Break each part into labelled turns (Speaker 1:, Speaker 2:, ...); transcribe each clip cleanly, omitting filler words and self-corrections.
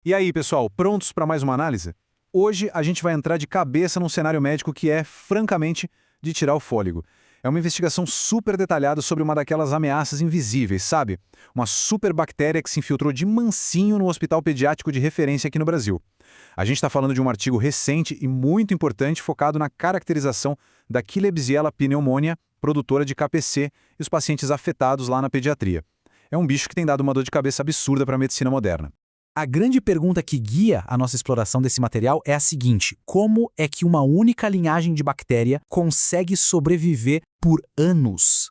Speaker 1: E aí, pessoal, prontos para mais uma análise? Hoje a gente vai entrar de cabeça num cenário médico que é, francamente, de tirar o fôlego. É uma investigação super detalhada sobre uma daquelas ameaças invisíveis, sabe? Uma super bactéria que se infiltrou de mansinho no hospital pediátrico de referência aqui no Brasil. A gente está falando de um artigo recente e muito importante focado na caracterização da Klebsiella pneumoniae, produtora de KPC, e os pacientes afetados lá na pediatria. É um bicho que tem dado uma dor de cabeça absurda para a medicina moderna.
Speaker 2: A grande pergunta que guia a nossa exploração desse material é a seguinte: como é que uma única linhagem de bactéria consegue sobreviver por anos,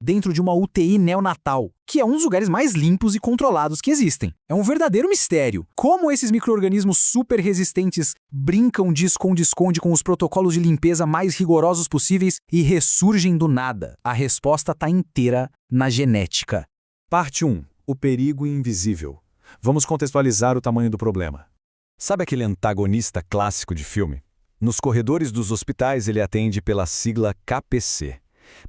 Speaker 2: dentro de uma UTI neonatal, que é um dos lugares mais limpos e controlados que existem? É um verdadeiro mistério. Como esses micro-organismos super resistentes brincam de esconde-esconde com os protocolos de limpeza mais rigorosos possíveis e ressurgem do nada? A resposta está inteira na genética.
Speaker 1: Parte 1. O perigo invisível. Vamos contextualizar o tamanho do problema. Sabe aquele antagonista clássico de filme? Nos corredores dos hospitais ele atende pela sigla KPC.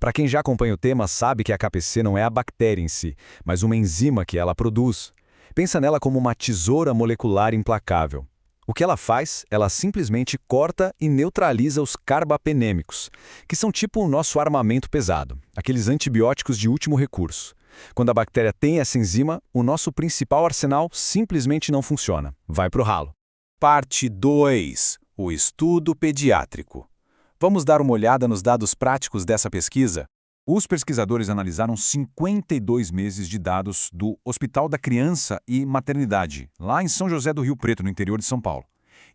Speaker 1: Para quem já acompanha o tema sabe que a KPC não é a bactéria em si, mas uma enzima que ela produz. Pensa nela como uma tesoura molecular implacável. O que ela faz? Ela simplesmente corta e neutraliza os carbapenêmicos, que são tipo o nosso armamento pesado, aqueles antibióticos de último recurso. Quando a bactéria tem essa enzima, o nosso principal arsenal simplesmente não funciona. Vai pro ralo. Parte 2. O estudo pediátrico. Vamos dar uma olhada nos dados práticos dessa pesquisa? Os pesquisadores analisaram 52 meses de dados do Hospital da Criança e Maternidade, lá em São José do Rio Preto, no interior de São Paulo.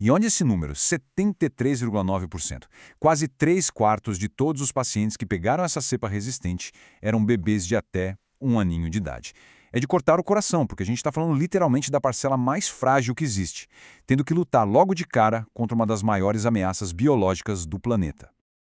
Speaker 1: E onde esse número, 73,9%, quase 3/4 de todos os pacientes que pegaram essa cepa resistente eram bebês de até 1 aninho de idade. É de cortar o coração, porque a gente está falando literalmente da parcela mais frágil que existe, tendo que lutar logo de cara contra uma das maiores ameaças biológicas do planeta.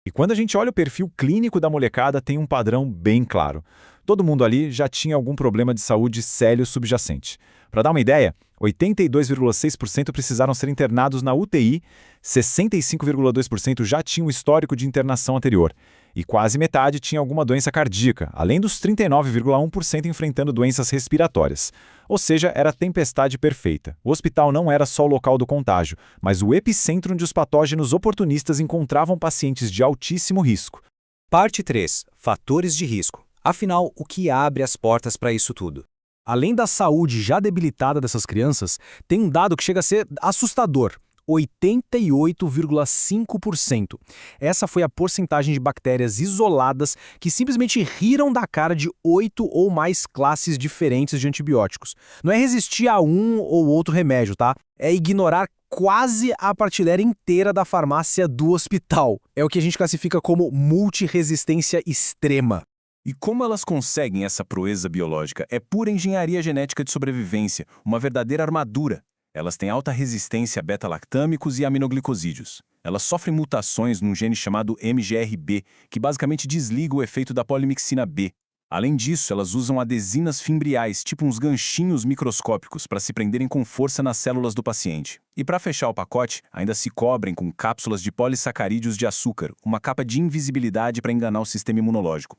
Speaker 1: E quando a gente olha o perfil clínico da molecada, tem um padrão bem claro. Todo mundo ali já tinha algum problema de saúde sério subjacente. Para dar uma ideia, 82,6% precisaram ser internados na UTI, 65,2% já tinham histórico de internação anterior, e quase metade tinha alguma doença cardíaca, além dos 39,1% enfrentando doenças respiratórias. Ou seja, era a tempestade perfeita. O hospital não era só o local do contágio, mas o epicentro onde os patógenos oportunistas encontravam pacientes de altíssimo risco.
Speaker 2: Parte 3. Fatores de risco. Afinal, o que abre as portas para isso tudo? Além da saúde já debilitada dessas crianças, tem um dado que chega a ser assustador: 88,5%. Essa foi a porcentagem de bactérias isoladas que simplesmente riram da cara de 8 ou mais classes diferentes de antibióticos. Não é resistir a um ou outro remédio, tá? É ignorar quase a prateleira inteira da farmácia do hospital. É o que a gente classifica como multiresistência extrema.
Speaker 3: E como elas conseguem essa proeza biológica? É pura engenharia genética de sobrevivência, uma verdadeira armadura. Elas têm alta resistência a beta-lactâmicos e aminoglicosídeos. Elas sofrem mutações num gene chamado MGRB, que basicamente desliga o efeito da polimixina B. Além disso, elas usam adesinas fimbriais, tipo uns ganchinhos microscópicos, para se prenderem com força nas células do paciente. E para fechar o pacote, ainda se cobrem com cápsulas de polissacarídeos de açúcar, uma capa de invisibilidade para enganar o sistema imunológico.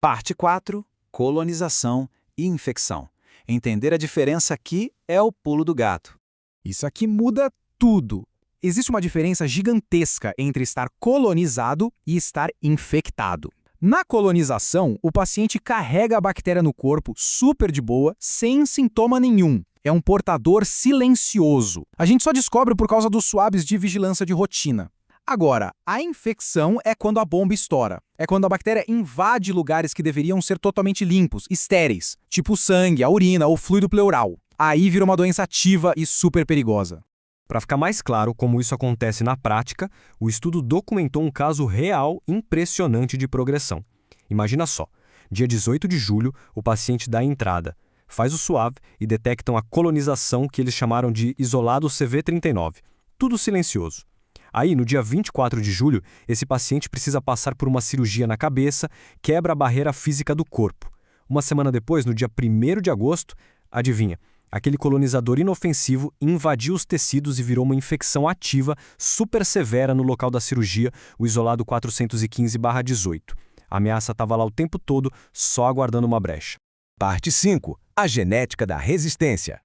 Speaker 2: Parte 4. Colonização e infecção. Entender a diferença aqui é o pulo do gato. Isso aqui muda tudo. Existe uma diferença gigantesca entre estar colonizado e estar infectado. Na colonização, o paciente carrega a bactéria no corpo super de boa, sem sintoma nenhum. É um portador silencioso. A gente só descobre por causa dos swabs de vigilância de rotina. Agora, a infecção é quando a bomba estoura. É quando a bactéria invade lugares que deveriam ser totalmente limpos, estéreis, tipo o sangue, a urina ou fluido pleural. Aí vira uma doença ativa e super perigosa.
Speaker 4: Para ficar mais claro como isso acontece na prática, o estudo documentou um caso real impressionante de progressão. Imagina só, dia 18 de julho, o paciente dá a entrada, faz o swab e detectam a colonização que eles chamaram de isolado CV39. Tudo silencioso. Aí, no dia 24 de julho, esse paciente precisa passar por uma cirurgia na cabeça, quebra a barreira física do corpo. Uma semana depois, no dia 1º de agosto, adivinha, aquele colonizador inofensivo invadiu os tecidos e virou uma infecção ativa super severa no local da cirurgia, o isolado 415/18. A ameaça estava lá o tempo todo, só aguardando uma brecha.
Speaker 5: Parte 5. A genética da resistência.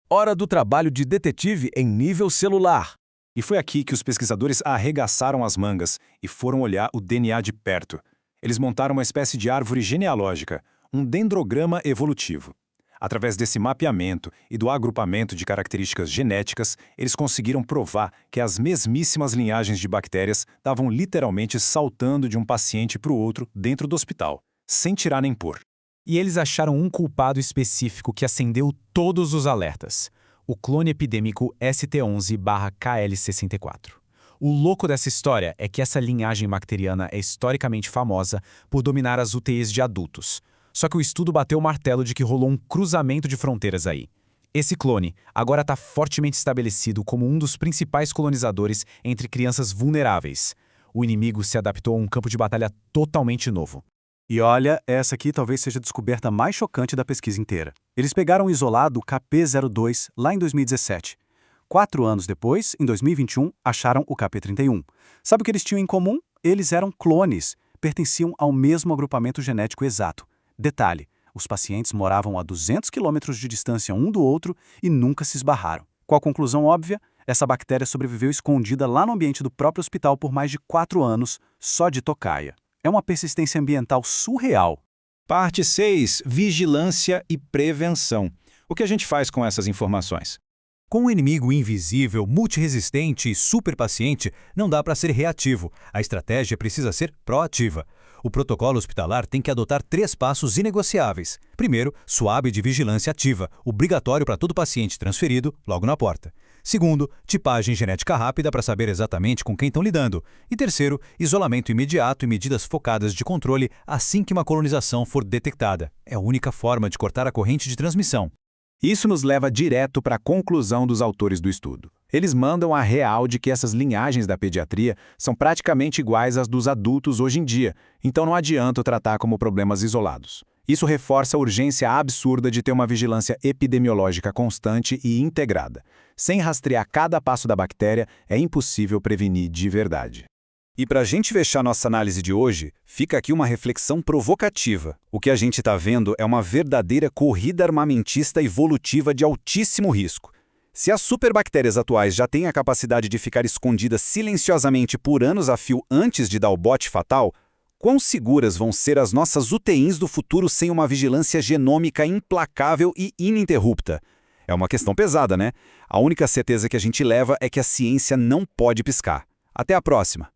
Speaker 1: Hora do trabalho de detetive em nível celular.
Speaker 3: E foi aqui que os pesquisadores arregaçaram as mangas e foram olhar o DNA de perto. Eles montaram uma espécie de árvore genealógica, um dendrograma evolutivo. Através desse mapeamento e do agrupamento de características genéticas, eles conseguiram provar que as mesmíssimas linhagens de bactérias estavam literalmente saltando de um paciente para o outro dentro do hospital, sem tirar nem pôr.
Speaker 2: E eles acharam um culpado específico que acendeu todos os alertas: o clone epidêmico ST11/KL64. O louco dessa história é que essa linhagem bacteriana é historicamente famosa por dominar as UTIs de adultos. Só que o estudo bateu o martelo de que rolou um cruzamento de fronteiras aí. Esse clone agora está fortemente estabelecido como um dos principais colonizadores entre crianças vulneráveis. O inimigo se adaptou a um campo de batalha totalmente novo.
Speaker 5: E olha, essa aqui talvez seja a descoberta mais chocante da pesquisa inteira. Eles pegaram isolado o KP02 lá em 2017. 4 anos depois, em 2021, acharam o KP31. Sabe o que eles tinham em comum? Eles eram clones, pertenciam ao mesmo agrupamento genético exato. Detalhe, os pacientes moravam a 200 quilômetros de distância um do outro e nunca se esbarraram. Qual a conclusão óbvia? Essa bactéria sobreviveu escondida lá no ambiente do próprio hospital por mais de 4 anos, só de tocaia. É uma persistência ambiental surreal.
Speaker 3: Parte 6. Vigilância e prevenção. O que a gente faz com essas informações?
Speaker 1: Com um inimigo invisível, multiresistente e superpaciente, não dá para ser reativo. A estratégia precisa ser proativa. O protocolo hospitalar tem que adotar 3 passos inegociáveis. Primeiro, SWAB de vigilância ativa, obrigatório para todo paciente transferido, logo na porta. Segundo, tipagem genética rápida para saber exatamente com quem estão lidando. E terceiro, isolamento imediato e medidas focadas de controle assim que uma colonização for detectada. É a única forma de cortar a corrente de transmissão.
Speaker 3: Isso nos leva direto para a conclusão dos autores do estudo. Eles mandam a real de que essas linhagens da pediatria são praticamente iguais às dos adultos hoje em dia, então não adianta tratar como problemas isolados. Isso reforça a urgência absurda de ter uma vigilância epidemiológica constante e integrada. Sem rastrear cada passo da bactéria, é impossível prevenir de verdade. E para a gente fechar nossa análise de hoje, fica aqui uma reflexão provocativa. O que a gente está vendo é uma verdadeira corrida armamentista evolutiva de altíssimo risco. Se as superbactérias atuais já têm a capacidade de ficar escondidas silenciosamente por anos a fio antes de dar o bote fatal, quão seguras vão ser as nossas UTIs do futuro sem uma vigilância genômica implacável e ininterrupta? É uma questão pesada, né? A única certeza que a gente leva é que a ciência não pode piscar. Até a próxima!